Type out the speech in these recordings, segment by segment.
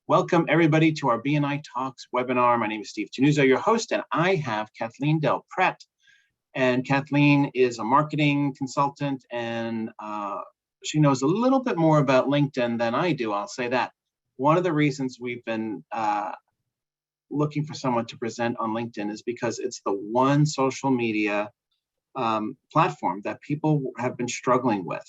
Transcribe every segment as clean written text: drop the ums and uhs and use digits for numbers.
Welcome everybody to our BNI Talks webinar. My name is Steve Tenuzo, your host, and I have Kathleen DelPrete. And Kathleen is a marketing consultant, and she knows a little bit more about LinkedIn than I do, I'll say that. One of the reasons we've been looking for someone to present on LinkedIn is because it's the one social media platform that people have been struggling with.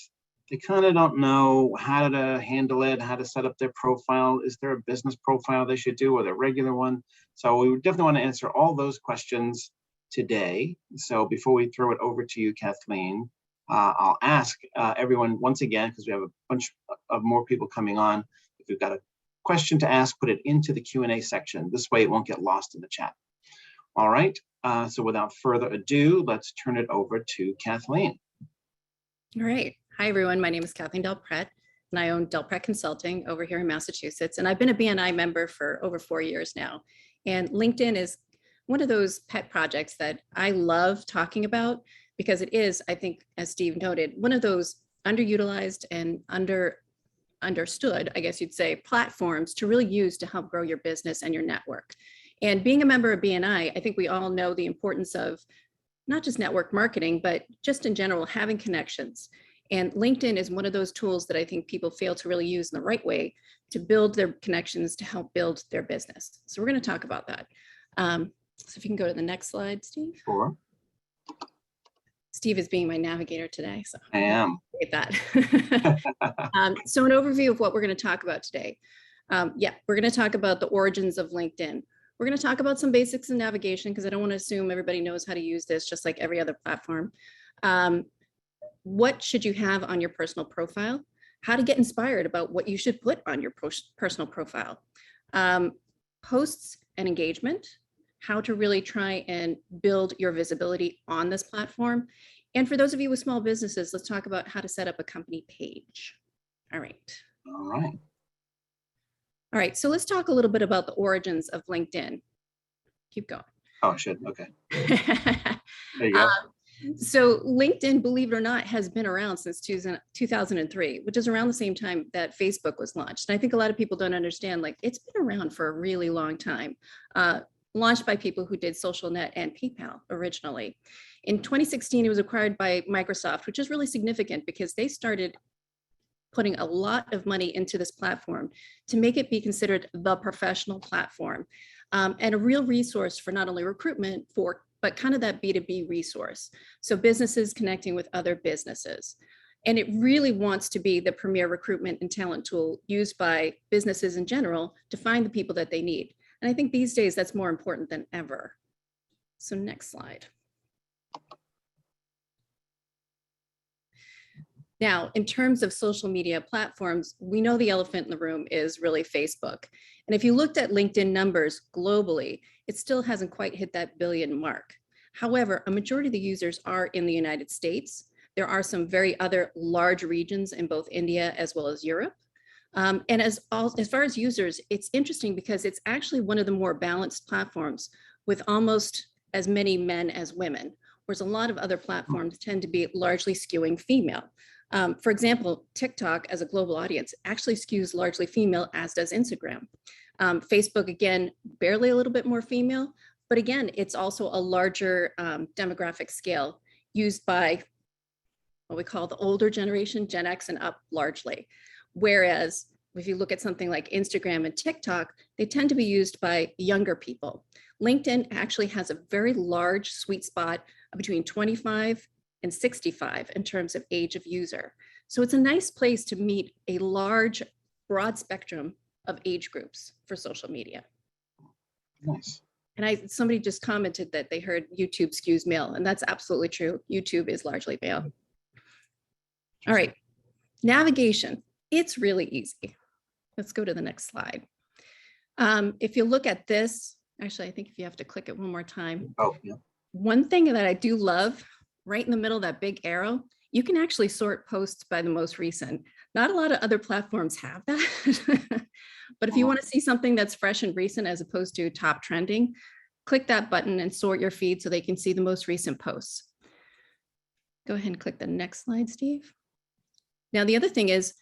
They kind of don't know how to handle it, how to set up their profile. Is there a business profile they should do or the regular one? So we would definitely want to answer all those questions today. So before we throw it over to you, Kathleen, I'll ask everyone once again, because we have a bunch of more people coming on. If you've got a question to ask, put it into the Q&A section. This way it won't get lost in the chat. All right, so without further ado, let's turn it over to Kathleen. All right. Hi, everyone. My name is Kathleen DelPrete, and I own DelPrete Consulting over here in Massachusetts. And I've been a BNI member for over 4 years now. And LinkedIn is one of those pet projects that I love talking about because it is, I think, as Steve noted, one of those underutilized and understood, I guess you'd say, platforms to really use to help grow your business and your network. And being a member of BNI, I think we all know the importance of not just network marketing, but just in general, having connections. And LinkedIn is one of those tools that I think people fail to really use in the right way to build their connections to help build their business. So we're going to talk about that. So if you can go to the next slide, Steve. Sure. Steve is being my navigator today, so I am. Get that. So an overview of what we're going to talk about today. We're going to talk about the origins of LinkedIn. We're going to talk about some basics in navigation because I don't want to assume everybody knows how to use this just like every other platform. What should you have on your personal profile? How to get inspired about what you should put on your personal profile. Posts and engagement, how to really try and build your visibility on this platform. And for those of you with small businesses, let's talk about how to set up a company page. All right. All right. All right, so let's talk a little bit about the origins of LinkedIn. Keep going. Oh, shit. Okay. There you go. So LinkedIn, believe it or not, has been around since 2003, which is around the same time that Facebook was launched. And I think a lot of people don't understand, like, it's been around for a really long time. Launched by people who did SocialNet and PayPal originally. In 2016, it was acquired by Microsoft, which is really significant because they started putting a lot of money into this platform to make it be considered the professional platform and a real resource for not only recruitment, but kind of that B2B resource. So businesses connecting with other businesses. And it really wants to be the premier recruitment and talent tool used by businesses in general to find the people that they need. And I think these days that's more important than ever. So next slide. Now, in terms of social media platforms, we know the elephant in the room is really Facebook. And if you looked at LinkedIn numbers globally, it still hasn't quite hit that billion mark. However, a majority of the users are in the United States. There are some very other large regions in both India as well as Europe. And as far as users, it's interesting because it's actually one of the more balanced platforms with almost as many men as women, whereas a lot of other platforms tend to be largely skewing female. For example, TikTok as a global audience actually skews largely female, as does Instagram. Facebook, again, barely a little bit more female, but again, it's also a larger demographic scale used by what we call the older generation, Gen X and up largely. Whereas if you look at something like Instagram and TikTok, they tend to be used by younger people. LinkedIn actually has a very large sweet spot between 25 and 65 in terms of age of user. So it's a nice place to meet a large, broad spectrum of age groups for social media. Nice. And somebody just commented that they heard YouTube skews male, and that's absolutely true. YouTube is largely male. All right, navigation. It's really easy. Let's go to the next slide. If you look at this, actually, I think if you have to click it one more time. Oh, yeah. One thing that I do love, right in the middle of that big arrow, you can actually sort posts by the most recent. Not a lot of other platforms have that. But if you want to see something that's fresh and recent as opposed to top trending, click that button and sort your feed so they can see the most recent posts. Go ahead and click the next slide, Steve. Now, the other thing is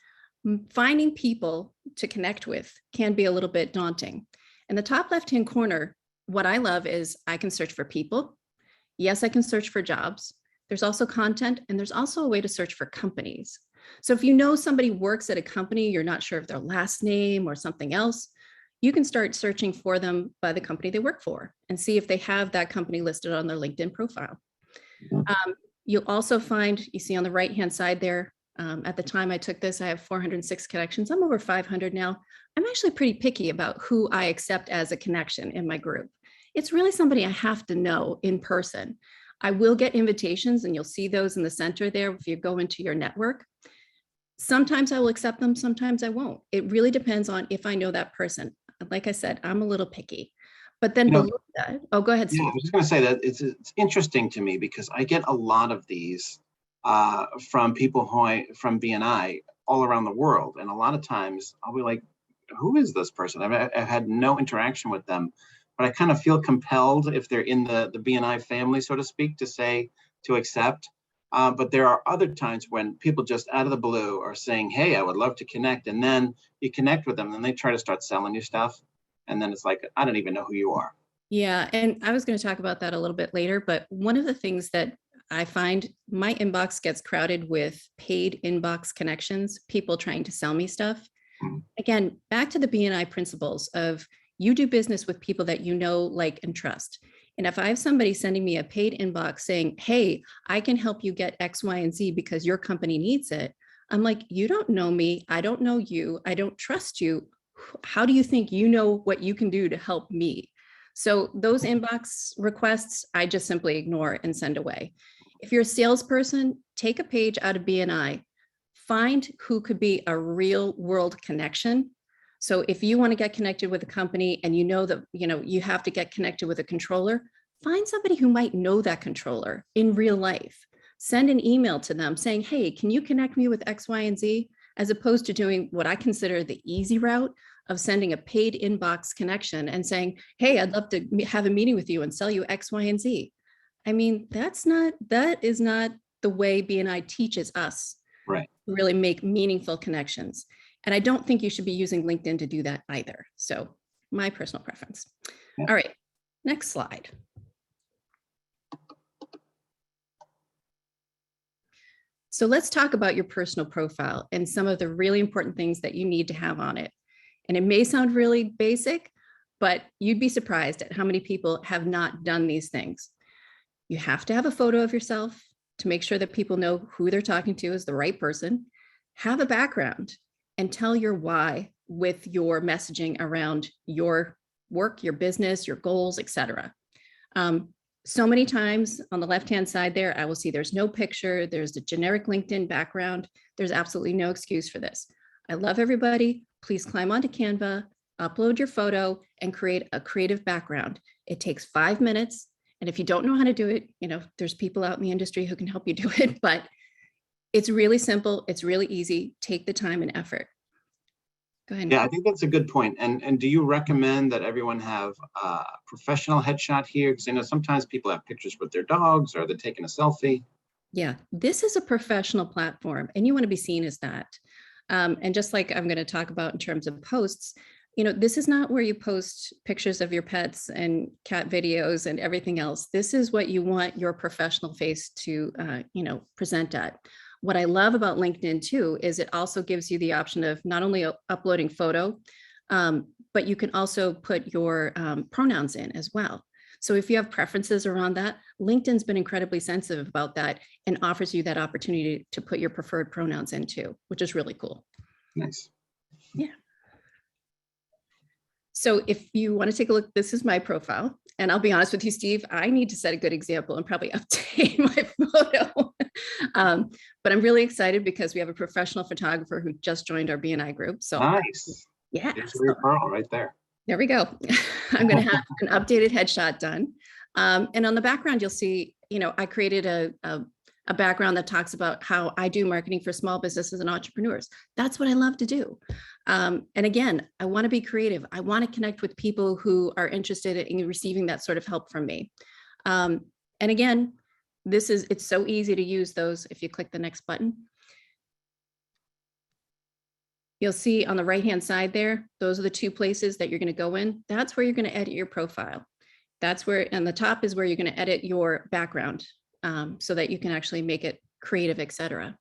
Finding people to connect with can be a little bit daunting. In the top left-hand corner, what I love is I can search for people. Yes, I can search for jobs. There's also content, and there's also a way to search for companies. So if you know somebody works at a company, you're not sure of their last name or something else, you can start searching for them by the company they work for and see if they have that company listed on their LinkedIn profile. You'll also find, you see on the right-hand side there, at the time I took this, I have 406 connections. I'm over 500 now. I'm actually pretty picky about who I accept as a connection in my group. It's really somebody I have to know in person. I will get invitations, and you'll see those in the center there if you go into your network. Sometimes I will accept them, sometimes I won't. It really depends on if I know that person. Like I said, I'm a little picky. But then below that, oh, go ahead, Steve. Yeah, I was just going to say that it's interesting to me because I get a lot of these from people from BNI all around the world. And a lot of times I'll be like, who is this person? I've had no interaction with them, but I kind of feel compelled if they're in the BNI family, so to speak, to accept. But there are other times when people just out of the blue are saying, hey, I would love to connect. And then you connect with them and they try to start selling you stuff. And then it's like, I don't even know who you are. Yeah, and I was going to talk about that a little bit later, but one of the things that I find, my inbox gets crowded with paid inbox connections, people trying to sell me stuff. Again, back to the BNI principles of you do business with people that you know, like, and trust. And if I have somebody sending me a paid inbox saying, hey, I can help you get X, Y, and Z because your company needs it, I'm like, you don't know me. I don't know you. I don't trust you. How do you think you know what you can do to help me? So those inbox requests, I just simply ignore and send away. If you're a salesperson, take a page out of BNI, find who could be a real world connection. So if you want to get connected with a company and you know that, you have to get connected with a controller, find somebody who might know that controller in real life. Send an email to them saying, hey, can you connect me with X, Y, and Z? As opposed to doing what I consider the easy route of sending a paid inbox connection and saying, hey, I'd love to have a meeting with you and sell you X, Y, and Z. I mean, that is not the way BNI teaches us to really make meaningful connections. And I don't think you should be using LinkedIn to do that either. So my personal preference. Yeah. All right, next slide. So let's talk about your personal profile and some of the really important things that you need to have on it. And it may sound really basic, but you'd be surprised at how many people have not done these things. You have to have a photo of yourself to make sure that people know who they're talking to is the right person. Have a background and tell your why with your messaging around your work, your business, your goals, etc. So many times on the left-hand side there, I will see there's no picture, there's a generic LinkedIn background. There's absolutely no excuse for this. I love everybody. Please climb onto Canva, upload your photo, and create a creative background. It takes 5 minutes. And if you don't know how to do it, there's people out in the industry who can help you do it, but it's really simple. It's really easy. Take the time and effort. Go ahead. Yeah, I think that's a good point. And do you recommend that everyone have a professional headshot here? Because I know sometimes people have pictures with their dogs or they're taking a selfie. Yeah, this is a professional platform and you want to be seen as that. And just like I'm going to talk about in terms of posts, this is not where you post pictures of your pets and cat videos and everything else. This is what you want your professional face to, present at. What I love about LinkedIn too, is it also gives you the option of not only uploading photo, but you can also put your pronouns in as well. So if you have preferences around that, LinkedIn's been incredibly sensitive about that and offers you that opportunity to put your preferred pronouns in too, which is really cool. Nice. Yeah. So if you want to take a look, this is my profile. And I'll be honest with you, Steve, I need to set a good example and probably update my photo. But I'm really excited because we have a professional photographer who just joined our BNI group. So nice. Yeah. It's your pearl right there. There we go. I'm going to have an updated headshot done. And on the background, you'll see, I created a background that talks about how I do marketing for small businesses and entrepreneurs. That's what I love to do. And again, I want to be creative. I want to connect with people who are interested in receiving that sort of help from me. And again, it's so easy to use those if you click the next button. You'll see on the right-hand side there, those are the two places that you're going to go in. That's where you're going to edit your profile. That's where, and the top is where you're going to edit your background so that you can actually make it creative, etc.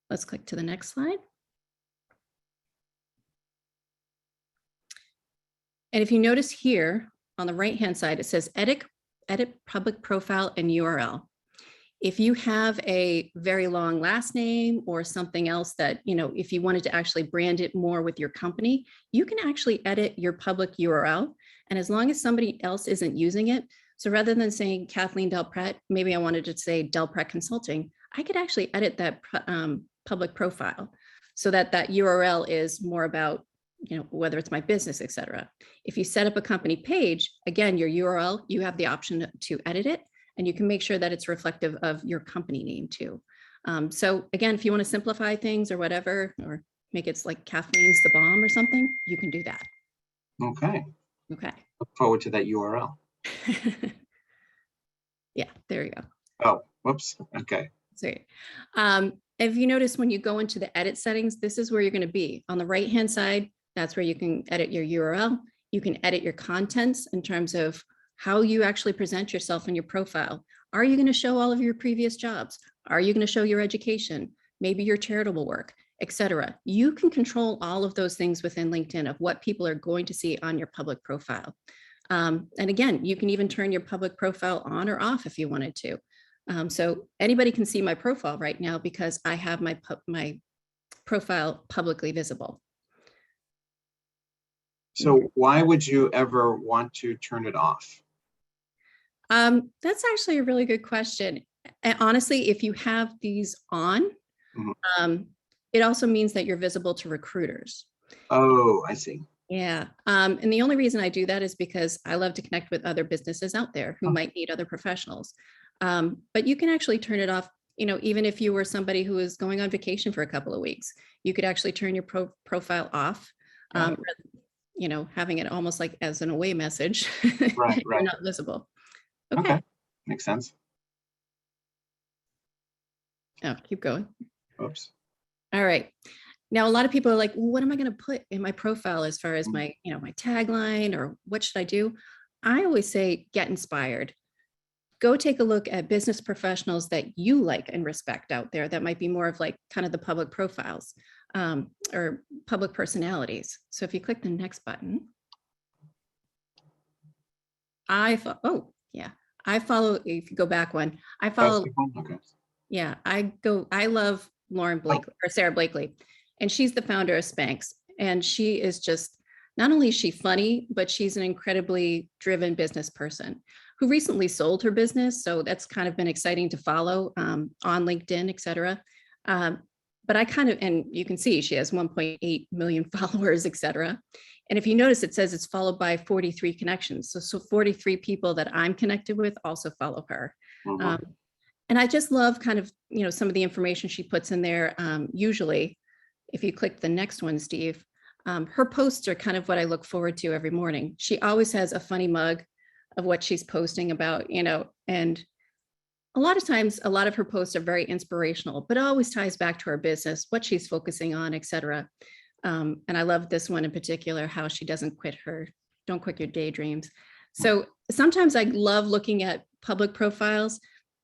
Let's click to the next slide. And if you notice here on the right-hand side, it says edit public profile and URL. If you have a very long last name or something else that, if you wanted to actually brand it more with your company, you can actually edit your public URL. And as long as somebody else isn't using it, so rather than saying Kathleen DelPrete, maybe I wanted to say DelPrete Consulting, I could actually edit that public profile so that that URL is more about, whether it's my business, etc. If you set up a company page, again, your URL, you have the option to edit it. And you can make sure that it's reflective of your company name too. So again, if you want to simplify things or whatever, or make it like Kathleen's the bomb or something, you can do that. Okay. Okay. Look forward to that URL. Yeah, there you go. Oh, whoops. Okay. Sorry. If you notice when you go into the edit settings, this is where you're going to be. On the right-hand side, that's where you can edit your URL. You can edit your contents in terms of how you actually present yourself in your profile. Are you going to show all of your previous jobs? Are you going to show your education, maybe your charitable work, etc.? You can control all of those things within LinkedIn of what people are going to see on your public profile. And again, you can even turn your public profile on or off if you wanted to. So anybody can see my profile right now because I have my profile publicly visible. So why would you ever want to turn it off? That's actually a really good question. And honestly, if you have these on, it also means that you're visible to recruiters. Oh, I see. Yeah. And the only reason I do that is because I love to connect with other businesses out there who might need other professionals. But you can actually turn it off, even if you were somebody who is going on vacation for a couple of weeks, you could actually turn your profile off, having it almost like as an away message. Right. You're not visible. Okay. Makes sense. Oh, keep going. Oops. All right. Now, a lot of people are like, well, what am I going to put in my profile as far as my, my tagline, or what should I do? I always say, get inspired. Go take a look at business professionals that you like and respect out there that might be more of like kind of the public profiles or public personalities. So if you click the next button, I follow, if you go back one, I follow, I love Lauren Blakely or Sarah Blakely, and she's the founder of Spanx. And she is just, not only is she funny, but she's an incredibly driven business person who recently sold her business. So that's kind of been exciting to follow on LinkedIn, et cetera. But and you can see she has 1.8 million followers, et cetera. And if you notice, it says it's followed by 43 connections. So 43 people that I'm connected with also follow her. And I just love kind of, some of the information she puts in there. Usually, if you click the next one, Steve, her posts are kind of what I look forward to every morning. She always has a funny mug of what she's posting about, and a lot of times, a lot of her posts are very inspirational, but it always ties back to her business, what she's focusing on, et cetera. And I love this one in particular, how she don't quit your daydreams. So sometimes I love looking at public profiles.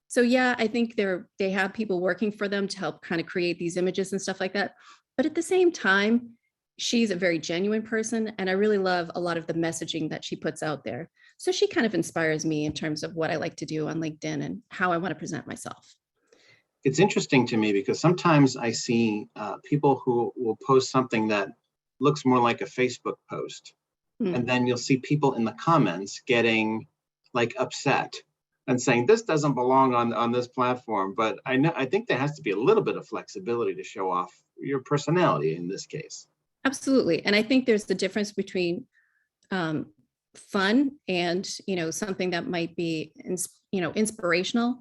So yeah, I think they have people working for them to help kind of create these images and stuff like that. But at the same time, she's a very genuine person, and I really love a lot of the messaging that she puts out there. So she kind of inspires me in terms of what I like to do on LinkedIn and how I want to present myself. It's interesting to me because sometimes I see people who will post something that looks more like a Facebook post. And then you'll see people in the comments getting like upset and saying, this doesn't belong on this platform. But I think there has to be a little bit of flexibility to show off your personality in this case. Absolutely. And I think there's the difference between fun and, something that might be, inspirational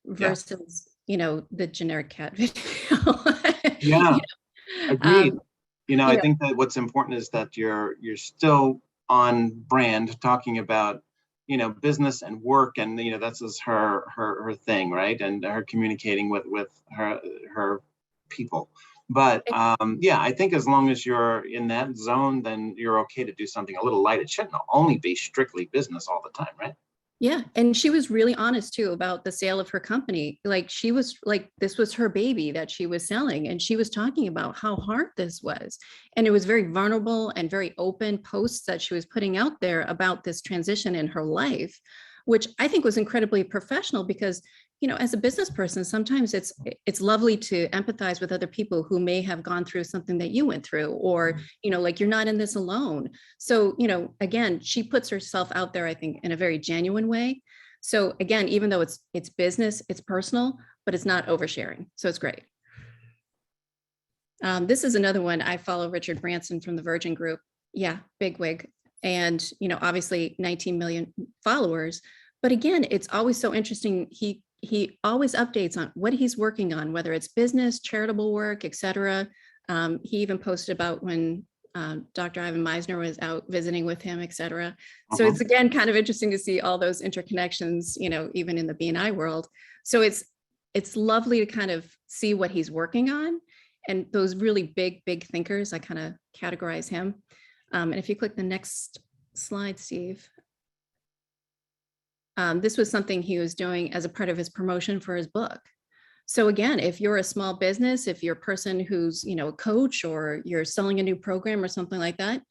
versus, the generic cat video. Yeah, agreed. I think that what's important is that you're still on brand talking about, business and work, and, that's her thing, right? And her communicating with her people. But yeah, I think as long as you're in that zone, then you're okay to do something a little light. It shouldn't only be strictly business all the time, right? Yeah. And she was really honest too about the sale of her company. Like she was like, this was her baby that she was selling. And she was talking about how hard this was. And it was very vulnerable and very open posts that she was putting out there about this transition in her life, which I think was incredibly professional because, you know, as a business person, sometimes it's lovely to empathize with other people who may have gone through something that you went through, or, you know, like you're not in this alone. So, you know, again, she puts herself out there, I think, in a very genuine way. So again, even though it's business, it's personal, but it's not oversharing. So it's great. This is another one. I follow Richard Branson from the Virgin Group. Yeah, big wig. And, you know, obviously 19 million followers. But again, it's always so interesting. He always updates on what he's working on, whether it's business, charitable work, etc. He even posted about when Dr. Ivan Meisner was out visiting with him, etc. So it's again kind of interesting to see all those interconnections, you know, even in the BNI world. So it's lovely to kind of see what he's working on, and those really big thinkers. I kind of categorize him. And if you click the next slide, Steve. This was something he was doing as a part of his promotion for his book. So again, if you're a small business, if you're a person who's, you know, a coach, or you're selling a new program or something like that,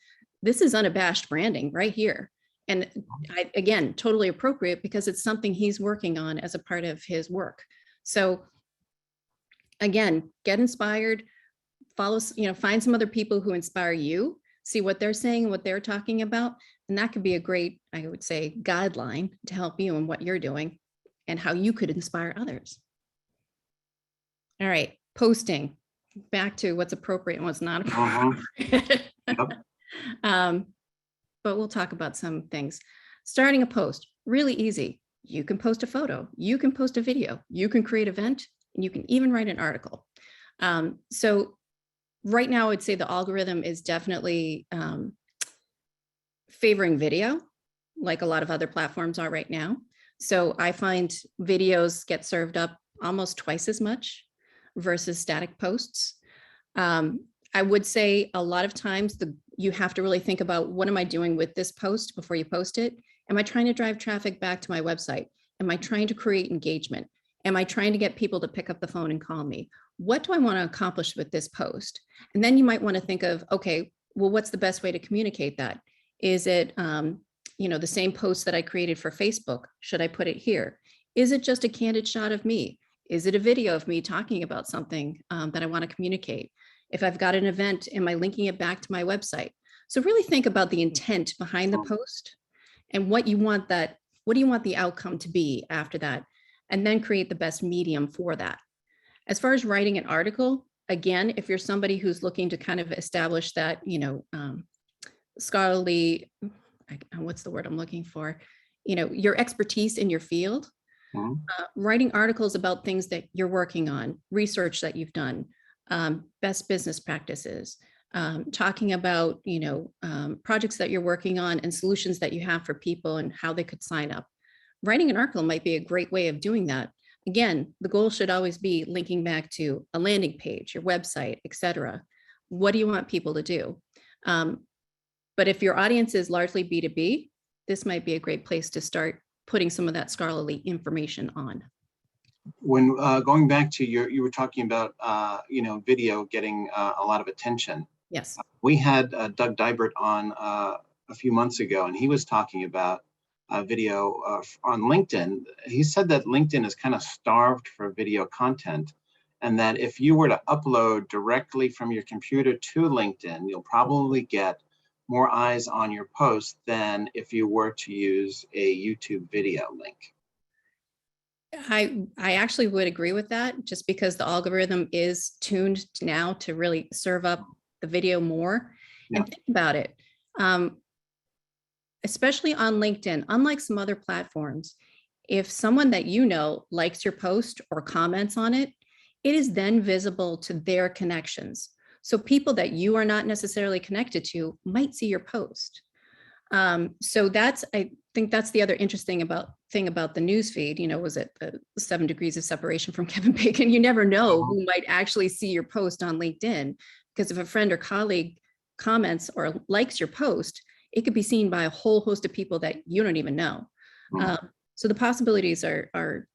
this is unabashed branding right here. And again, totally appropriate because it's something he's working on as a part of his work. So again, get inspired, follow, you know, find some other people who inspire you, see what they're saying, what they're talking about. And that could be a great, I would say, guideline to help you in what you're doing and how you could inspire others. All right, posting. Back to what's appropriate and what's not appropriate. But we'll talk about some things. Starting a post, really easy. You can post a photo, you can post a video, you can create an event, and you can even write an article. So right now, I'd say the algorithm is definitely favoring video, like a lot of other platforms are right now. So I find videos get served up almost twice as much versus static posts. I would say a lot of times you have to really think about, what am I doing with this post before you post it? Am I trying to drive traffic back to my website? Am I trying to create engagement? Am I trying to get people to pick up the phone and call me? What do I want to accomplish with this post? And then you might want to think of, okay, well, what's the best way to communicate that? Is it, you know, the same post that I created for Facebook? Should I put it here? Is it just a candid shot of me? Is it a video of me talking about something that I want to communicate? If I've got an event, am I linking it back to my website? So really think about the intent behind the post and what do you want the outcome to be after that? And then create the best medium for that. As far as writing an article, again, if you're somebody who's looking to kind of establish that, you know, scholarly, what's the word I'm looking for? You know, your expertise in your field, writing articles about things that you're working on, research that you've done, best business practices, talking about, you know, projects that you're working on and solutions that you have for people and how they could sign up. Writing an article might be a great way of doing that. Again, the goal should always be linking back to a landing page, your website, etc. What do you want people to do? But if your audience is largely B2B, this might be a great place to start putting some of that scholarly information on. When going back to you were talking about, you know, video getting a lot of attention. Yes. We had Doug Dybert on a few months ago, and he was talking about video on LinkedIn. He said that LinkedIn is kind of starved for video content, and that if you were to upload directly from your computer to LinkedIn, you'll probably get more eyes on your post than if you were to use a YouTube video link. I actually would agree with that, just because the algorithm is tuned now to really serve up the video more. Yeah. And think about it, especially on LinkedIn, unlike some other platforms, if someone that you know likes your post or comments on it, it is then visible to their connections. So people that you are not necessarily connected to might see your post. So I think that's the other interesting thing about the news feed, was it the 7 degrees of separation from Kevin Bacon? You never know who might actually see your post on LinkedIn, because if a friend or colleague comments or likes your post, it could be seen by a whole host of people that you don't even know. So the possibilities are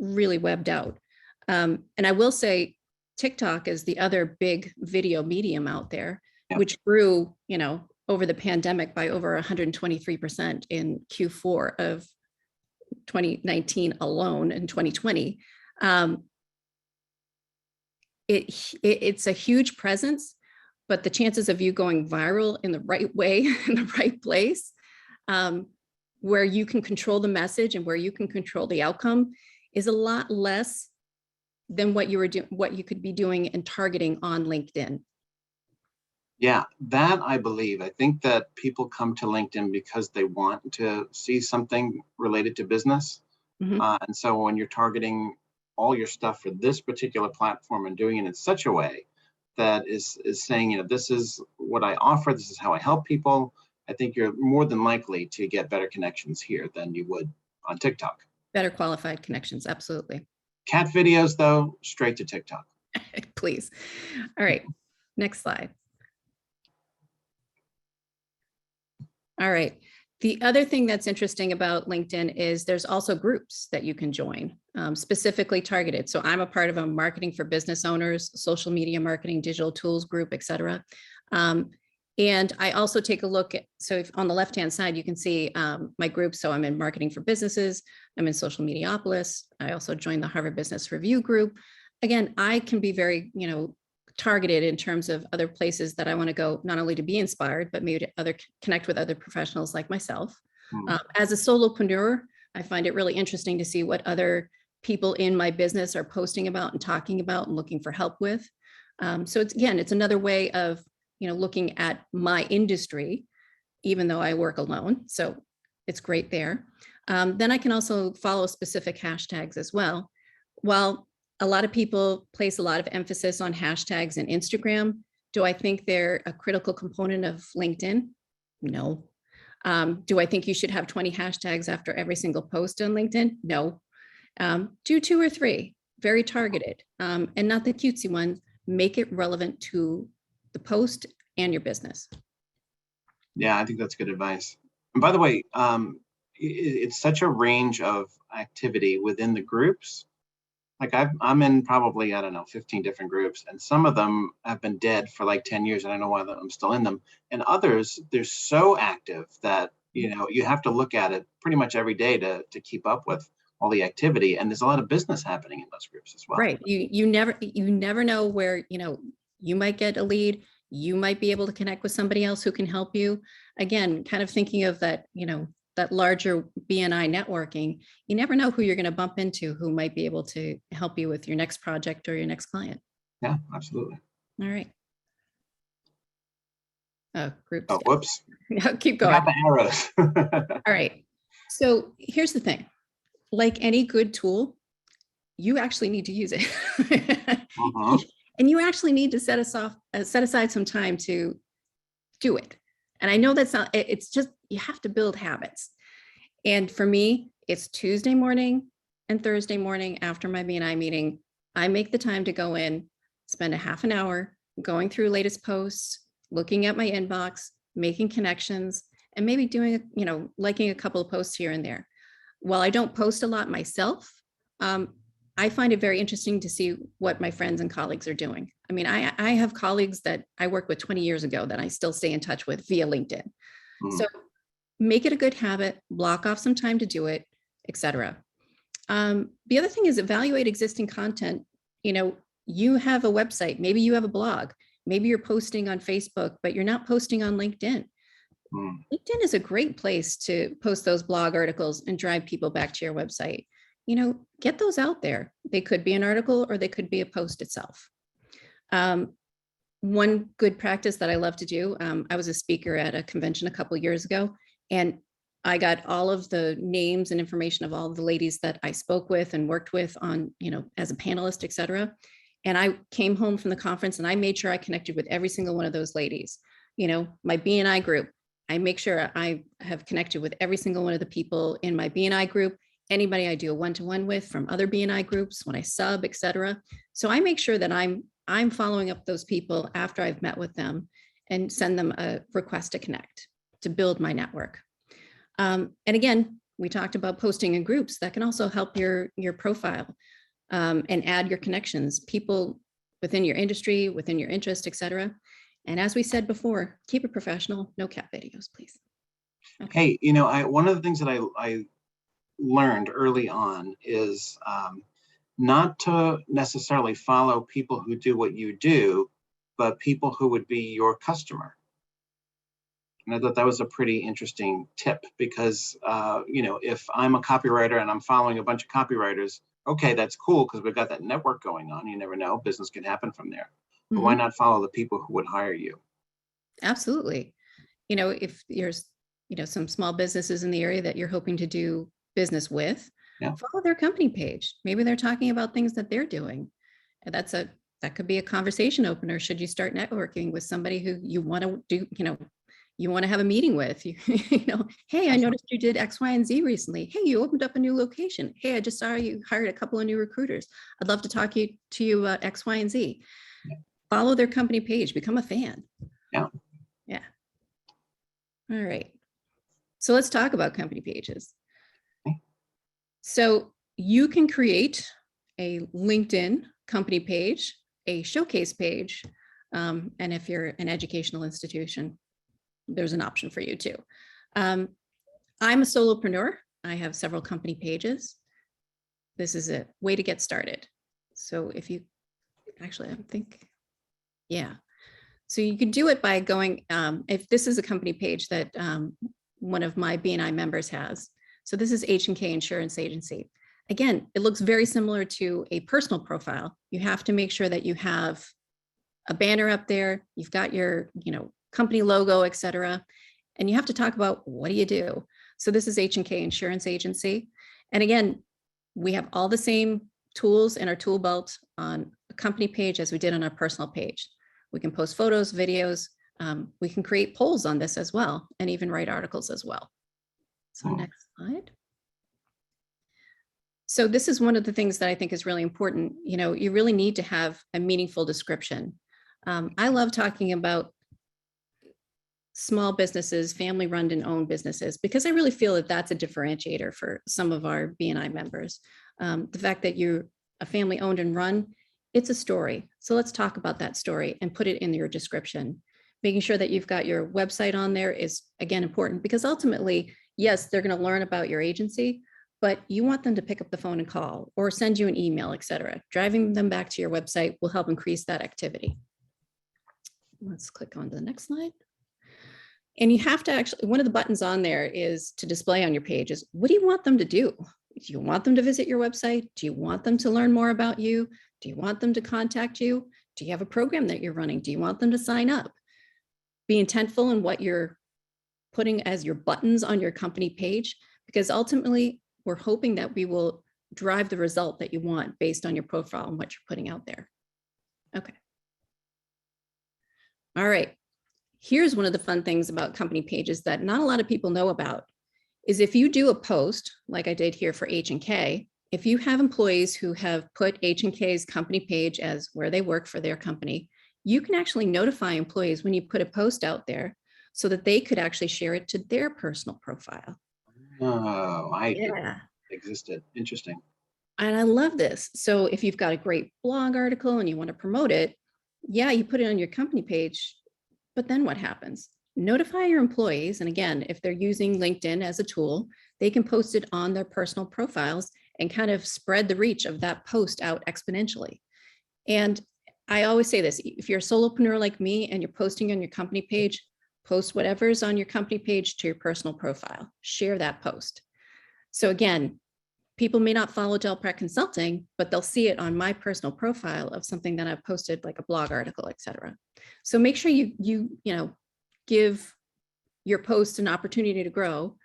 really webbed out. And I will say TikTok is the other big video medium out there, which grew, over the pandemic by over 123% in Q4 of 2019 alone in 2020. It's a huge presence, but the chances of you going viral in the right way, in the right place, where you can control the message and where you can control the outcome, is a lot less than what you could be doing and targeting on LinkedIn. Yeah, that I believe. I think that people come to LinkedIn because they want to see something related to business. And so when you're targeting all your stuff for this particular platform and doing it in such a way that is saying, this is what I offer, this is how I help people, I think you're more than likely to get better connections here than you would on TikTok. Better qualified connections, absolutely. Cat videos, though, straight to TikTok. Please. All right, next slide. All right. The other thing that's interesting about LinkedIn is there's also groups that you can join, specifically targeted. So I'm a part of a marketing for business owners, social media marketing, digital tools group, et cetera. And I also take a look at, so if on the left-hand side, you can see my group. So I'm in marketing for businesses. I'm in Social Mediapolis. I also joined the Harvard Business Review group. Again, I can be very, targeted in terms of other places that I want to go, not only to be inspired, but maybe to connect with other professionals like myself. As a solopreneur, I find it really interesting to see what other people in my business are posting about and talking about and looking for help with. So it's another way of, looking at my industry, even though I work alone. So it's great there. Then I can also follow specific hashtags as well. While a lot of people place a lot of emphasis on hashtags and Instagram, do I think they're a critical component of LinkedIn? No. Do I think you should have 20 hashtags after every single post on LinkedIn? No. Do 2 or 3, very targeted, and not the cutesy ones. Make it relevant to the post and your business. Yeah, I think that's good advice. And by the way, it's such a range of activity within the groups. Like I'm in probably, 15 different groups, and some of them have been dead for like 10 years, and I know why I'm still in them. And others, they're so active that, you have to look at it pretty much every day to keep up with all the activity. And there's a lot of business happening in those groups as well. Right. You never know where, you might get a lead. You might be able to connect with somebody else who can help you. Again, kind of thinking of that, that larger BNI networking, you never know who you're going to bump into who might be able to help you with your next project or your next client. Yeah, absolutely. All right. Oh, groups. Oh, whoops. Keep going. Got the arrows. All right. So here's the thing. Like any good tool, you actually need to use it. And you actually need to set aside some time to do it. And I know that's not, it's just, you have to build habits. And for me, it's Tuesday morning and Thursday morning after my BNI meeting. I make the time to go in, spend a half an hour going through latest posts, looking at my inbox, making connections, and maybe doing, liking a couple of posts here and there. While I don't post a lot myself, I find it very interesting to see what my friends and colleagues are doing. I mean, I have colleagues that I worked with 20 years ago that I still stay in touch with via LinkedIn. So make it a good habit, block off some time to do it, etc. The other thing is evaluate existing content. You have a website, maybe you have a blog, maybe you're posting on Facebook, but you're not posting on LinkedIn. LinkedIn is a great place to post those blog articles and drive people back to your website. Get those out there. They could be an article or they could be a post itself. One good practice that I love to do, I was a speaker at a convention a couple of years ago, and I got all of the names and information of all of the ladies that I spoke with and worked with on, as a panelist, et cetera. And I came home from the conference and I made sure I connected with every single one of those ladies. My BNI group, I make sure I have connected with every single one of the people in my BNI group, anybody I do a one-to-one with from other BNI groups, when I sub, et cetera. So I make sure that I'm following up those people after I've met with them and send them a request to connect, to build my network. And again, we talked about posting in groups that can also help your profile and add your connections, people within your industry, within your interest, et cetera. And as we said before, keep it professional, no cat videos, please. Okay. Hey, one of the things that I learned early on is not to necessarily follow people who do what you do, but people who would be your customer. And I thought that was a pretty interesting tip because, if I'm a copywriter and I'm following a bunch of copywriters, okay, that's cool because we've got that network going on. You never know, business can happen from there. But why not follow the people who would hire you? Absolutely. If there's, some small businesses in the area that you're hoping to do business with, follow their company page. Maybe they're talking about things that they're doing. And that could be a conversation opener should you start networking with somebody who you want to do, you want to have a meeting with. Hey, I noticed you did X, Y, and Z recently. Hey, you opened up a new location. Hey, I just saw you hired a couple of new recruiters. I'd love to talk to you about X, Y, and Z. Follow their company page, become a fan. Yeah. All right. So let's talk about company pages. Okay. So you can create a LinkedIn company page, a showcase page, and if you're an educational institution, there's an option for you too. I'm a solopreneur. I have several company pages. This is a way to get started. So if you actually, so you can do it by going, if this is a company page that one of my BNI members has. So this is H&K Insurance Agency. Again, it looks very similar to a personal profile. You have to make sure that you have a banner up there. You've got your, company logo, et cetera. And you have to talk about what do you do? So this is H&K Insurance Agency. And again, we have all the same tools in our tool belt on a company page as we did on our personal page. We can post photos, videos. We can create polls on this as well, and even write articles as well. So next slide. So this is one of the things that I think is really important. You really need to have a meaningful description. I love talking about small businesses, family run and owned businesses, because I really feel that that's a differentiator for some of our BNI members. The fact that you're a family owned and run, it's a story. So let's talk about that story and put it in your description. Making sure that you've got your website on there is, again, important because ultimately, yes, they're going to learn about your agency, but you want them to pick up the phone and call or send you an email, et cetera. Driving them back to your website will help increase that activity. Let's click on to the next slide. And you have to actually, one of the buttons on there is to display on your page is, what do you want them to do? Do you want them to visit your website? Do you want them to learn more about you? Do you want them to contact you? Do you have a program that you're running? Do you want them to sign up? Be intentful in what you're putting as your buttons on your company page, because ultimately we're hoping that we will drive the result that you want based on your profile and what you're putting out there. Okay. All right. Here's one of the fun things about company pages that not a lot of people know about is if you do a post like I did here for H&K, if you have employees who have put H&K's company page as where they work for their company, you can actually notify employees when you put a post out there so that they could actually share it to their personal profile. Oh, I didn't know it existed. Interesting. And I love this. So if you've got a great blog article and you want to promote it, yeah, you put it on your company page, but then what happens? Notify your employees. And again, if they're using LinkedIn as a tool, they can post it on their personal profiles and kind of spread the reach of that post out exponentially. And I always say this, if you're a solopreneur like me and you're posting on your company page, post whatever's on your company page to your personal profile, share that post. So again, people may not follow DelPrete Consulting, but they'll see it on my personal profile of something that I've posted, like a blog article, et cetera. So make sure you give your post an opportunity to grow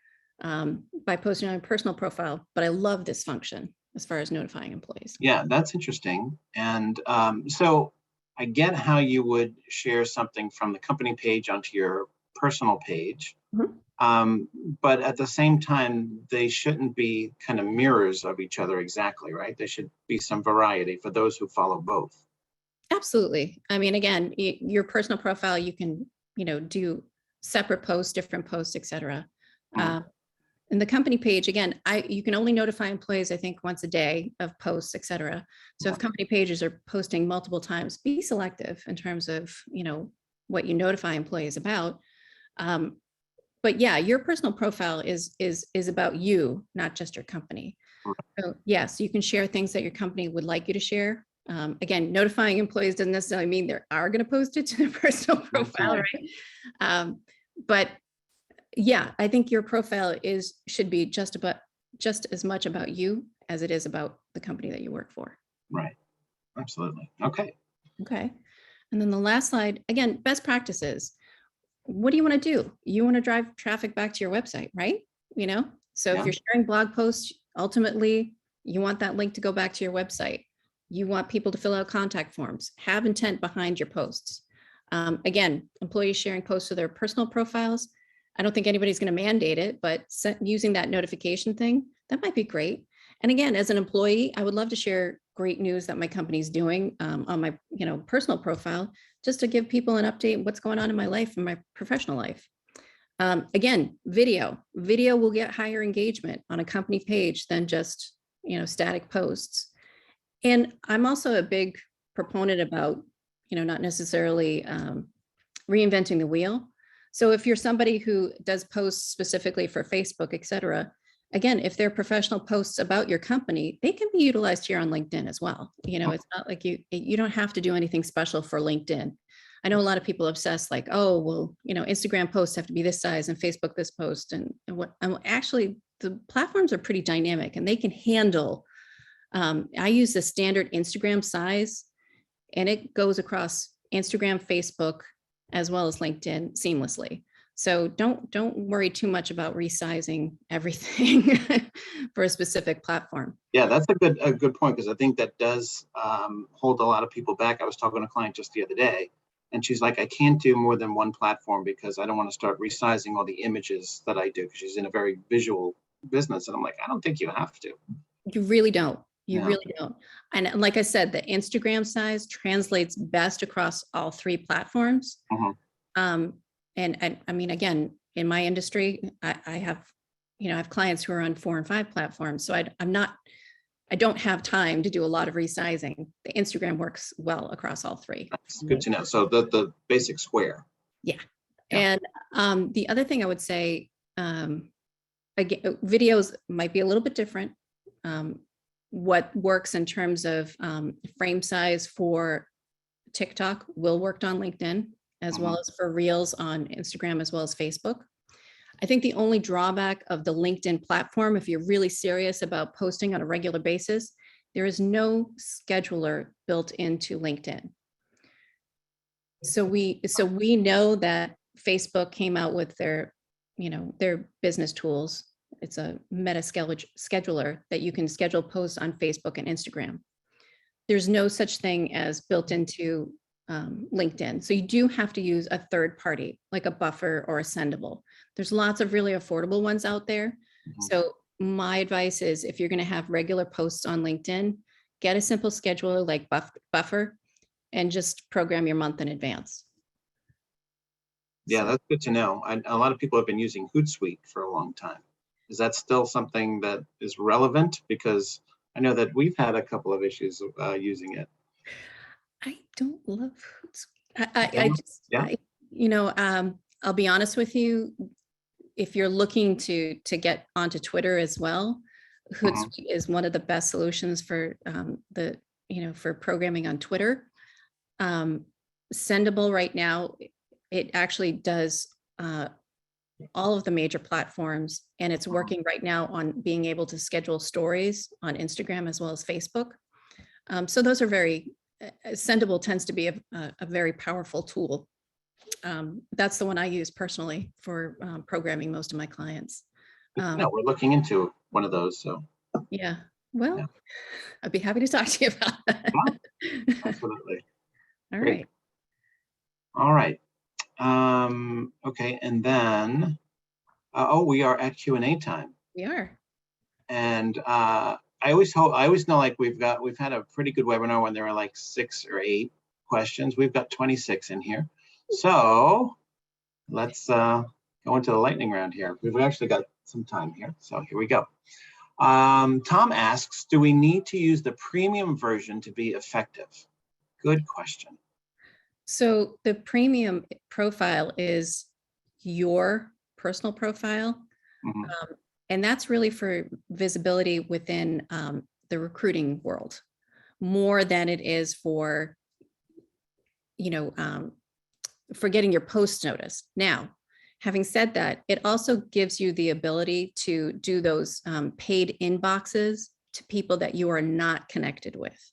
by posting on a personal profile. But I love this function as far as notifying employees. Yeah, that's interesting. And so I get how you would share something from the company page onto your personal page. Mhm. But at the same time, they shouldn't be kind of mirrors of each other exactly, right? There should be some variety for those who follow both. Absolutely. I mean, again, your personal profile, you can, do separate posts, different posts, et cetera. Mhm. And the company page, again, you can only notify employees, I think, once a day of posts, et cetera. So if company pages are posting multiple times, be selective in terms of, what you notify employees about. But yeah, your personal profile is about you, not just your company. So yes, you can share things that your company would like you to share. Again, notifying employees doesn't necessarily mean they are going to post it to their personal profile, right? But yeah, I think your profile should be just as much about you as it is about the company that you work for. Right. Absolutely. Okay. Okay. And then the last slide, again, best practices. What do you want to do? You want to drive traffic back to your website, right? So Yeah. if you're sharing blog posts, ultimately, you want that link to go back to your website. You want people to fill out contact forms, have intent behind your posts. Again, employees sharing posts to their personal profiles. I don't think anybody's going to mandate it, but using that notification thing, that might be great. And again, as an employee, I would love to share great news that my company's doing on my personal profile, just to give people an update what's going on in my life and my professional life. Again, video will get higher engagement on a company page than just static posts. And I'm also a big proponent about not necessarily reinventing the wheel. So if you're somebody who does posts specifically for Facebook, et cetera, again, if they're professional posts about your company, they can be utilized here on LinkedIn as well. It's not like you don't have to do anything special for LinkedIn. I know a lot of people obsess like, oh, well, Instagram posts have to be this size and Facebook this post. And what actually the platforms are pretty dynamic and they can handle. I use the standard Instagram size and it goes across Instagram, Facebook, as well as LinkedIn seamlessly. So don't worry too much about resizing everything for a specific platform. Yeah, that's a good point, because I think that does hold a lot of people back. I was talking to a client just the other day, and she's like, I can't do more than one platform because I don't want to start resizing all the images that I do, because she's in a very visual business. And I'm like, I don't think you have to. You really don't. You Yeah. really don't. And like I said, the Instagram size translates best across all three platforms. Mhm. And I mean, again, in my industry, I have clients who are on 4 and 5 platforms. So I don't have time to do a lot of resizing. The Instagram works well across all three. That's good to know. So the basic square. Yeah. Yeah. And the other thing I would say, again, videos might be a little bit different. What works in terms of frame size for TikTok will work on LinkedIn, as well as for Reels on Instagram, as well as Facebook. I think the only drawback of the LinkedIn platform, if you're really serious about posting on a regular basis, there is no scheduler built into LinkedIn. So we know that Facebook came out with their business tools. It's a meta scheduler that you can schedule posts on Facebook and Instagram. There's no such thing as built into LinkedIn. So you do have to use a third party, like a Buffer or a Sendable. There's lots of really affordable ones out there. So my advice is, if you're going to have regular posts on LinkedIn, get a simple scheduler like Buffer and just program your month in advance. Yeah, that's good to know. A lot of people have been using Hootsuite for a long time. Is that still something that is relevant? Because I know that we've had a couple of issues using it. I don't love Hootsuite. I'll be honest with you. If you're looking to get onto Twitter as well, Hootsuite is one of the best solutions for for programming on Twitter. Sendable right now, it actually does all of the major platforms, and it's working right now on being able to schedule stories on Instagram as well as Facebook. So those are very Sendable tends to be a very powerful tool. That's the one I use personally for programming most of my clients. No, we're looking into one of those. So yeah, well, yeah. I'd be happy to talk to you about that. Yeah, absolutely. All Great. right. All right. Okay, and then, oh, we are at Q&A time. We are. And I always know, like, we've had a pretty good webinar when there are like 6 or 8 questions. We've got 26 in here. So let's go into the lightning round here. We've actually got some time here. So here we go. Tom asks, do we need to use the premium version to be effective? Good question. So the premium profile is your personal profile. Mhm. And that's really for visibility within the recruiting world, more than it is for, for getting your post noticed. Now, having said that, it also gives you the ability to do those paid inboxes to people that you are not connected with.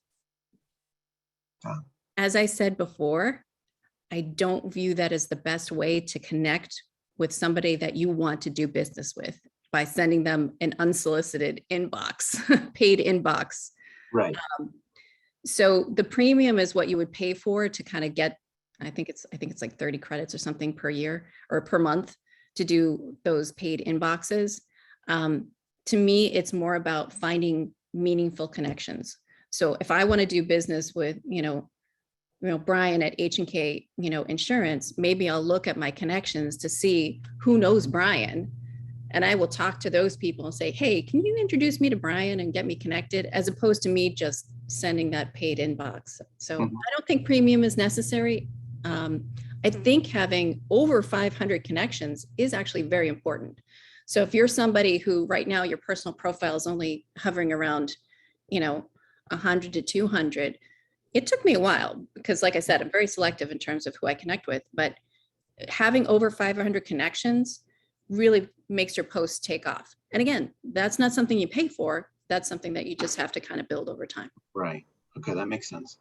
As I said before, I don't view that as the best way to connect with somebody that you want to do business with, by sending them an unsolicited inbox, paid inbox. Right. So the premium is what you would pay for to kind of get, I think it's like 30 credits or something per year or per month to do those paid inboxes. To me, it's more about finding meaningful connections. So if I want to do business with, Brian at H&K, Insurance, maybe I'll look at my connections to see who knows Brian. And I will talk to those people and say, hey, can you introduce me to Brian and get me connected, as opposed to me just sending that paid inbox. So I don't think premium is necessary. I think having over 500 connections is actually very important. So if you're somebody who right now your personal profile is only hovering around, 100 to 200, it took me a while because, like I said, I'm very selective in terms of who I connect with, but having over 500 connections really makes your post take off. And again, that's not something you pay for. That's something that you just have to kind of build over time. Right. Okay, that makes sense.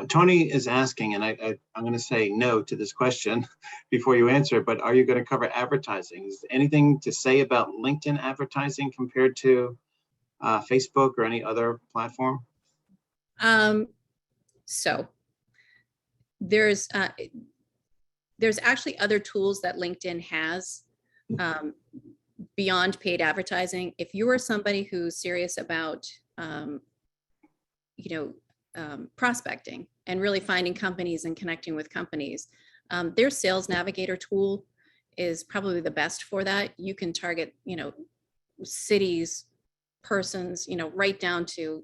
Tony is asking, and I'm going to say no to this question before you answer, but are you going to cover advertising? Is there anything to say about LinkedIn advertising compared to Facebook or any other platform? So there's actually other tools that LinkedIn has beyond paid advertising. If you are somebody who's serious about, prospecting and really finding companies and connecting with companies, their Sales Navigator tool is probably the best for that. You can target, cities, persons, right down to,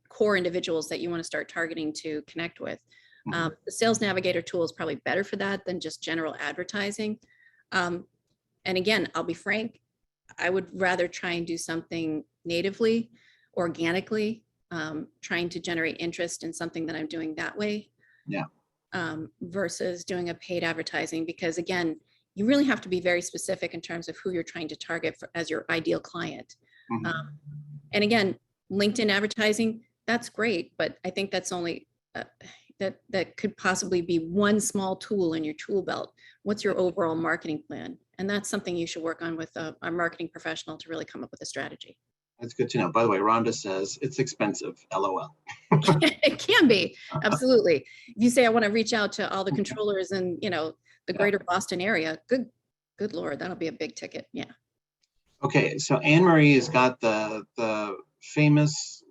core individuals that you want to start targeting to connect with. The Sales Navigator tool is probably better for that than just general advertising. And again, I'll be frank, I would rather try and do something natively, organically, trying to generate interest in something that I'm doing that way. Yeah. Versus doing a paid advertising, because again, you really have to be very specific in terms of who you're trying to target as your ideal client. And again, LinkedIn advertising, that's great, but I think that's only, that could possibly be one small tool in your tool belt. What's your overall marketing plan? And that's something you should work on with a marketing professional to really come up with a strategy. That's good to know. By the way, Rhonda says it's expensive, LOL. It can be, absolutely. If you say I want to reach out to all the controllers in, the greater Boston area, good Lord, that'll be a big ticket. Yeah. Okay, so Anne Marie has got the famous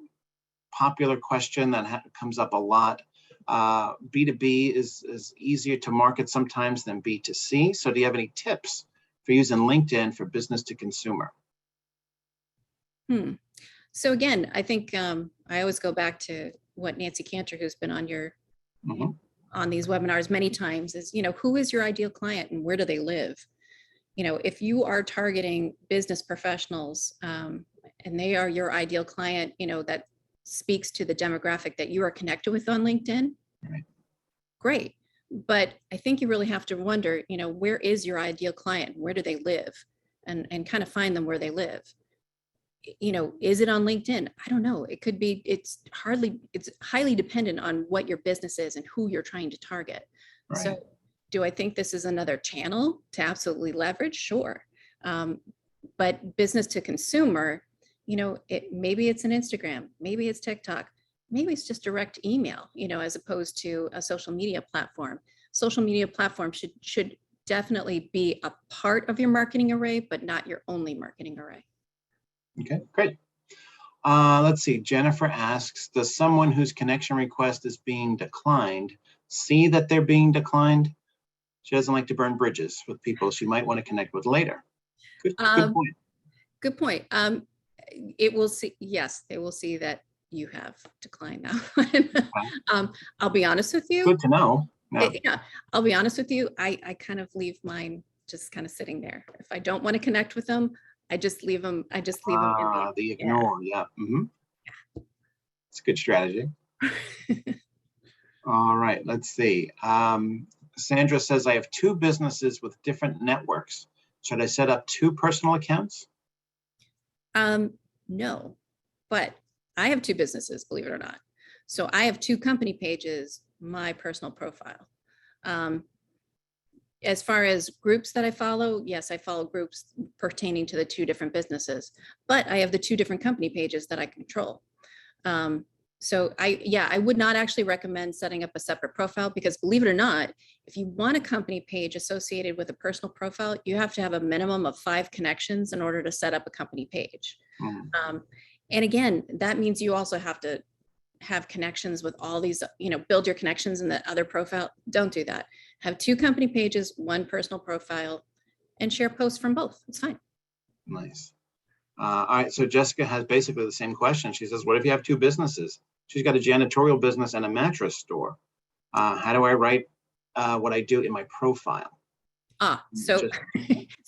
popular question that comes up a lot. B2B is easier to market sometimes than B2C. So do you have any tips for using LinkedIn for business to consumer? So again, I think I always go back to what Nancy Cantor, who's been on your on these webinars many times, is, who is your ideal client and where do they live? If you are targeting business professionals and they are your ideal client, that speaks to the demographic that you are connected with on LinkedIn, great. But I think you really have to wonder, where is your ideal client? Where do they live? And kind of find them where they live. Is it on LinkedIn? I don't know. It could be, it's highly dependent on what your business is and who you're trying to target. Right. So do I think this is another channel to absolutely leverage? Sure. But business to consumer, maybe it's an Instagram, maybe it's TikTok, maybe it's just direct email, as opposed to a social media platform. social media platform should definitely be a part of your marketing array, but not your only marketing array. Okay, great. Let's see. Jennifer asks, does someone whose connection request is being declined see that they're being declined? She doesn't like to burn bridges with people she might want to connect with later. Good point. Good point. It will see, yes, they will see that you have declined that one. I'll be honest with you. Good to know. Yeah, I'll be honest with you. I kind of leave mine just kind of sitting there. If I don't want to connect with them, I just leave them. I just leave them in the ignore. Yeah. It's a good strategy. All right. Let's see. Sandra says, I have 2 businesses with different networks. Should I set up 2 personal accounts? No, but I have 2 businesses, believe it or not. So I have 2 company pages, my personal profile. As far as groups that I follow, yes, I follow groups pertaining to the 2 different businesses, but I have the 2 different company pages that I control. So I would not actually recommend setting up a separate profile, because believe it or not, if you want a company page associated with a personal profile, you have to have a minimum of 5 connections in order to set up a company page. And again, that means you also have to have connections with all these, build your connections in the other profile. Don't do that. Have 2 company pages, 1 personal profile, and share posts from both. It's fine. Nice. All right. So Jessica has basically the same question. She says, what if you have 2 businesses? She's got a janitorial business and a mattress store. How do I write what I do in my profile? So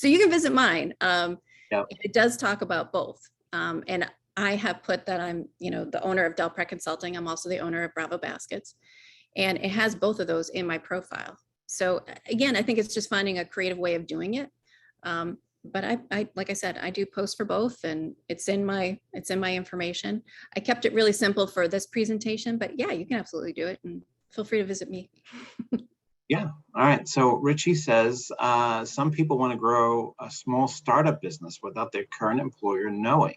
you can visit mine. Yep. It does talk about both. And I have put that I'm, the owner of DelPrete Consulting. I'm also the owner of Bravo Baskets. And it has both of those in my profile. So again, I think it's just finding a creative way of doing it. But I, like I said, I do post for both, and it's in my information. I kept it really simple for this presentation, but yeah, you can absolutely do it, and feel free to visit me. Yeah. All right. So Richie says, some people want to grow a small startup business without their current employer knowing.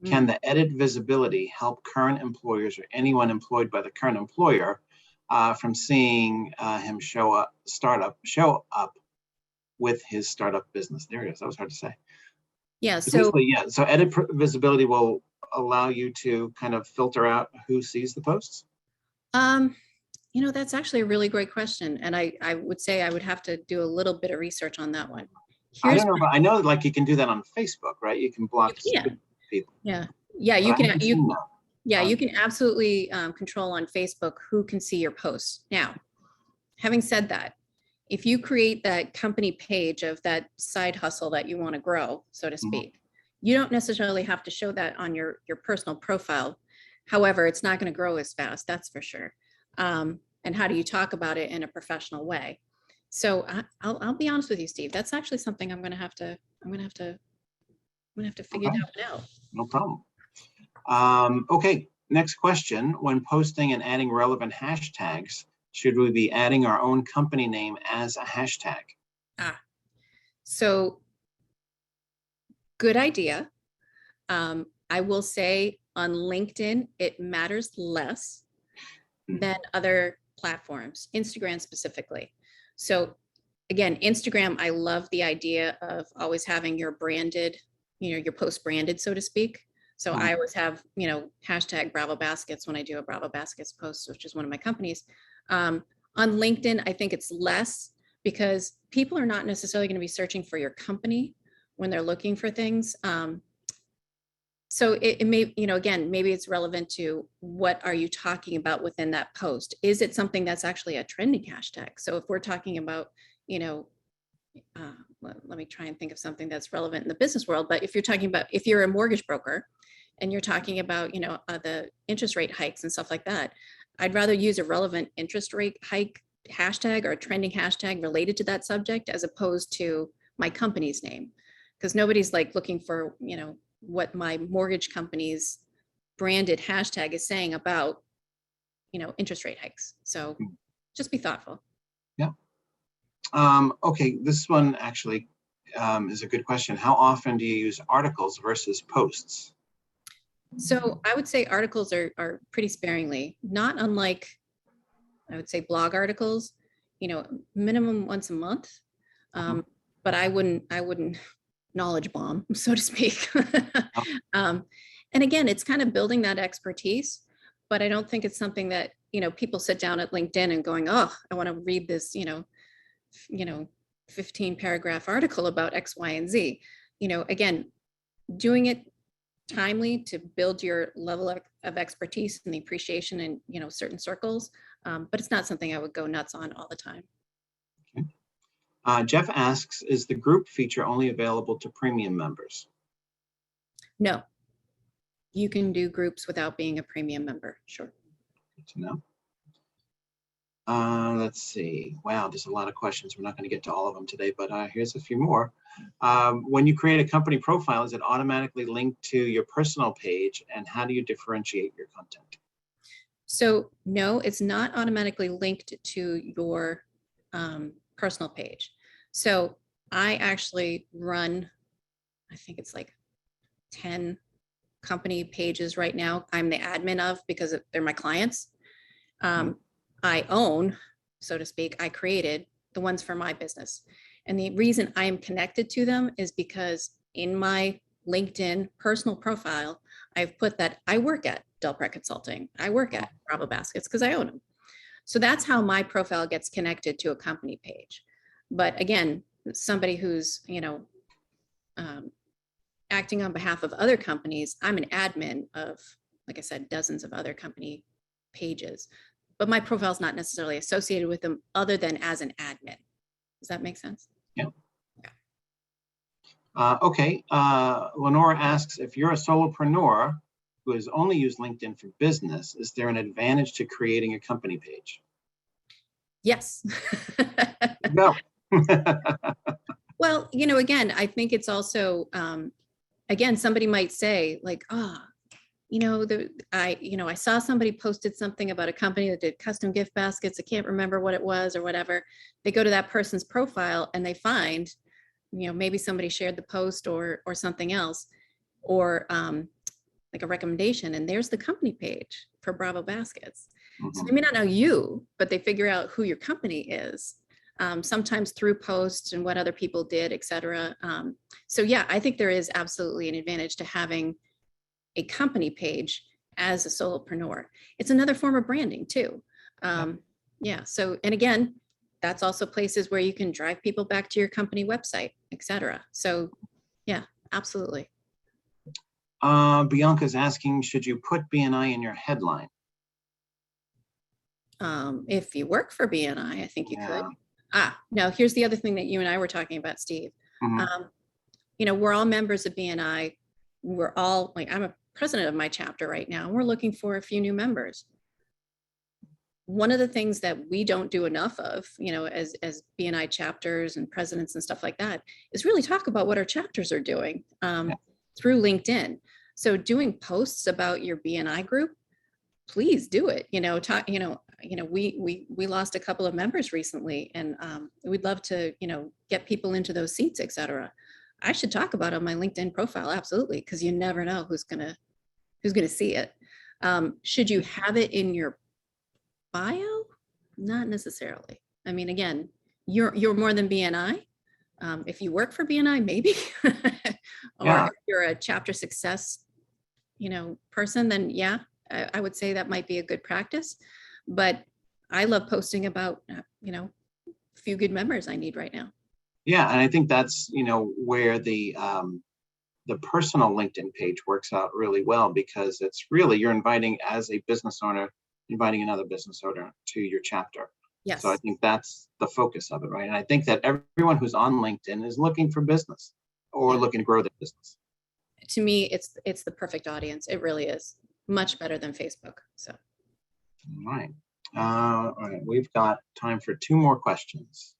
Can the edit visibility help current employers or anyone employed by the current employer from seeing him show up with his startup business? There it is. That was hard to say. Yeah. So edit visibility will allow you to kind of filter out who sees the posts. That's actually a really great question, and I would say I would have to do a little bit of research on that one. I don't know, but I know like you can do that on Facebook, right? You can block people. Yeah. You can absolutely control on Facebook who can see your posts. Now, having said that, if you create that company page of that side hustle that you want to grow, so to speak, you don't necessarily have to show that on your personal profile. However, it's not going to grow as fast, that's for sure. And how do you talk about it in a professional way? So I'll be honest with you, Steve. That's actually something I'm going to have to figure that out. No problem. Okay, next question. When posting and adding relevant hashtags, should we be adding our own company name as a hashtag? So good idea. I will say on LinkedIn, it matters less than other platforms, Instagram specifically. So again, Instagram, I love the idea of always having your branded, your post branded, so to speak. So I always have, hashtag Bravo Baskets when I do a Bravo Baskets post, which is one of my companies. On LinkedIn, I think it's less because people are not necessarily going to be searching for your company when they're looking for things. So it may, again, maybe it's relevant to what are you talking about within that post? Is it something that's actually a trending hashtag? So if we're talking about, let me try and think of something that's relevant in the business world. But if you're a mortgage broker and you're talking about, the interest rate hikes and stuff like that, I'd rather use a relevant interest rate hike hashtag or a trending hashtag related to that subject as opposed to my company's name, because nobody's like looking for, what my mortgage company's branded hashtag is saying about, interest rate hikes. So just be thoughtful. Yeah. Okay, this one actually is a good question. How often do you use articles versus posts? So I would say articles are pretty sparingly, not unlike, I would say, blog articles. minimum once a month. But I wouldn't knowledge bomb, so to speak. And again, it's kind of building that expertise, but I don't think it's something that, people sit down at LinkedIn and going, oh, I want to read this, 15 paragraph article about X, Y, and Z. Again, doing it timely to build your level of expertise and the appreciation in, certain circles. But it's not something I would go nuts on all the time. Okay. Jeff asks, is the group feature only available to premium members? No, you can do groups without being a premium member. Sure. Good to know. Let's see. Wow, there's a lot of questions. We're not going to get to all of them today, but here's a few more. When you create a company profile, is it automatically linked to your personal page? And how do you differentiate your content? So no, it's not automatically linked to your personal page. So I actually run, I think it's like 10 company pages right now. I'm the admin of, because they're my clients. I own, so to speak, I created the ones for my business. And the reason I am connected to them is because in my LinkedIn personal profile, I've put that I work at DelPrete Consulting. I work at Bravo Baskets because I own them. So that's how my profile gets connected to a company page. But again, somebody who's, acting on behalf of other companies, I'm an admin of, like I said, dozens of other company pages. But my profile is not necessarily associated with them other than as an admin. Does that make sense? Yeah. Okay. Lenora asks, if you're a solopreneur who has only used LinkedIn for business, is there an advantage to creating a company page? Yes. No. Well, again, I think it's also, again, somebody might say like, I saw somebody posted something about a company that did custom gift baskets. I can't remember what it was or whatever. They go to that person's profile and they find, maybe somebody shared the post or something else, or like a recommendation, and there's the company page for Bravo Baskets. So they may not know you, but they figure out who your company is, sometimes through posts and what other people did, et cetera. So yeah, I think there is absolutely an advantage to having a company page as a solopreneur. It's another form of branding too. Yeah. So, and again, that's also places where you can drive people back to your company website, et cetera. So yeah, absolutely. Bianca's asking, should you put BNI in your headline? If you work for BNI, I think you could. Now here's the other thing that you and I were talking about, Steve. We're all members of BNI. We're all, like, I'm a president of my chapter right now, and we're looking for a few new members. One of the things that we don't do enough of, as BNI chapters and presidents and stuff like that, is really talk about what our chapters are doing through LinkedIn. So doing posts about your BNI group, please do it. We lost a couple of members recently, and we'd love to, get people into those seats, et cetera. I should talk about it on my LinkedIn profile, absolutely, because you never know who's gonna see it. Should you have it in your bio? Not necessarily. I mean, again, you're more than BNI. If you work for BNI, maybe, or if you're a chapter success, person, then yeah, I would say that might be a good practice. But I love posting about, a few good members I need right now. Yeah, and I think that's, where the personal LinkedIn page works out really well, because it's really, you're inviting, as a business owner, inviting another business owner to your chapter. Yes. So I think that's the focus of it, right? And I think that everyone who's on LinkedIn is looking for business or looking to grow their business. To me, it's the perfect audience. It really is much better than Facebook. So. All right. All right. We've got time for 2 more questions.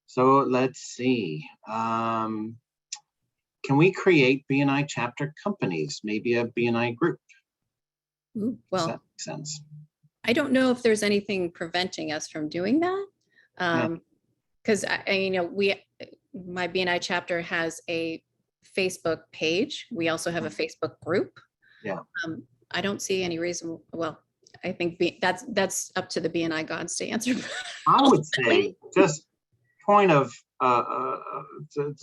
So let's see. Can we create BNI chapter companies? Maybe a BNI group? Well, does that make sense? I don't know if there's anything preventing us from doing that. Because my BNI chapter has a Facebook page. We also have a Facebook group. Yeah. I don't see any reason. Well, I think that's up to the BNI gods to answer. I would say just point of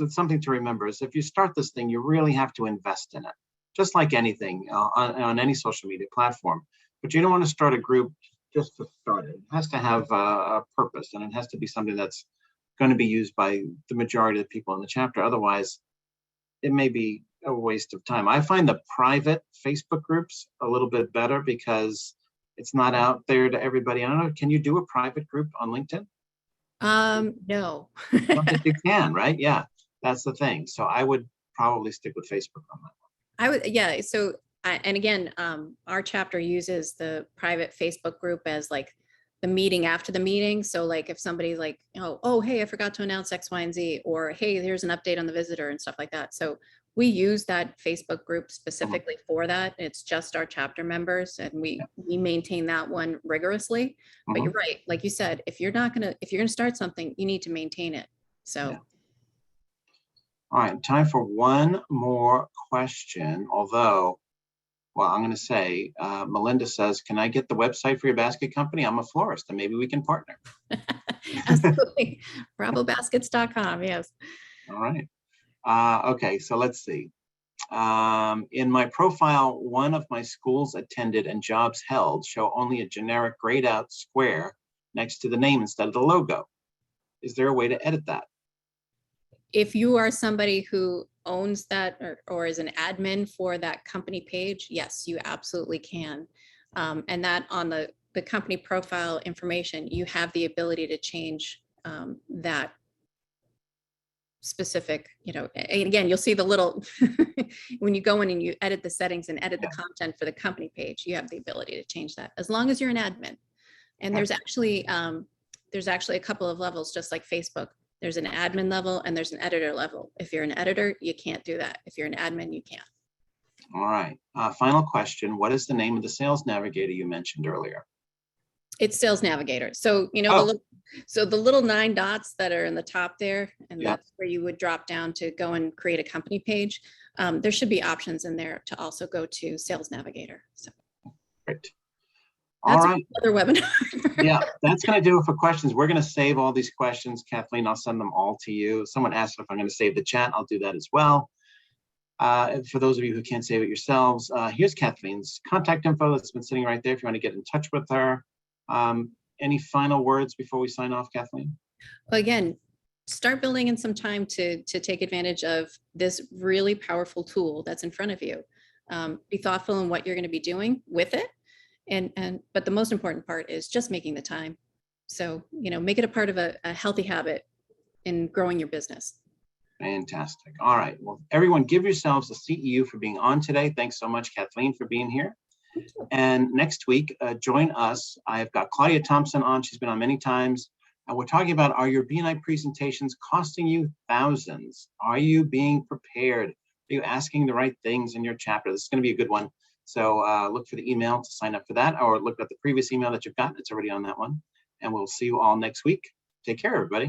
something to remember is if you start this thing, you really have to invest in it, just like anything on any social media platform. But you don't want to start a group just to start it. It has to have a purpose, and it has to be something that's going to be used by the majority of the people in the chapter. Otherwise, it may be a waste of time. I find the private Facebook groups a little bit better because it's not out there to everybody. I don't know. Can you do a private group on LinkedIn? No. I don't think you can, right? Yeah, that's the thing. So I would probably stick with Facebook on that. I would, yeah. So, and again, our chapter uses the private Facebook group as like the meeting after the meeting. So like if somebody's like, oh, hey, I forgot to announce X, Y, and Z, or hey, there's an update on the visitor and stuff like that. So we use that Facebook group specifically for that. It's just our chapter members, and we maintain that one rigorously. But you're right, like you said, if you're gonna start something, you need to maintain it. So. Yeah. All right, time for one more question. Although, well, I'm going to say, Melinda says, "Can I get the website for your basket company? I'm a florist, and maybe we can partner." Absolutely, bravobaskets.com. Yes. All right. Okay, so let's see. In my profile, one of my schools attended and jobs held show only a generic grayed out square next to the name instead of the logo. Is there a way to edit that? If you are somebody who owns that or is an admin for that company page, yes, you absolutely can. And that on the company profile information, you have the ability to change that specific, and again, you'll see the little, when you go in and you edit the settings and edit the content for the company page, you have the ability to change that as long as you're an admin. And there's actually a couple of levels, just like Facebook. There's an admin level and there's an editor level. If you're an editor, you can't do that. If you're an admin, you can. All right. Final question. What is the name of the sales navigator you mentioned earlier? It's Sales Navigator. So, the little 9 dots that are in the top there, and that's where you would drop down to go and create a company page. There should be options in there to also go to Sales Navigator. So. Great. All right. Another webinar. Yeah, that's going to do it for questions. We're going to save all these questions. Kathleen, I'll send them all to you. Someone asked if I'm going to save the chat. I'll do that as well. For those of you who can't save it yourselves, here's Kathleen's contact info that's been sitting right there if you want to get in touch with her. Any final words before we sign off, Kathleen? Well, again, start building in some time to take advantage of this really powerful tool that's in front of you. Be thoughtful in what you're going to be doing with it. But the most important part is just making the time. So, make it a part of a healthy habit in growing your business. Fantastic. All right. Well, everyone give yourselves a CEU for being on today. Thanks so much, Kathleen, for being here. And next week, join us. I've got Claudia Thompson on. She's been on many times. And we're talking about, are your BNI presentations costing you thousands? Are you being prepared? Are you asking the right things in your chapter? This is going to be a good one. So look for the email to sign up for that, or look at the previous email that you've got. It's already on that one. And we'll see you all next week. Take care, everybody.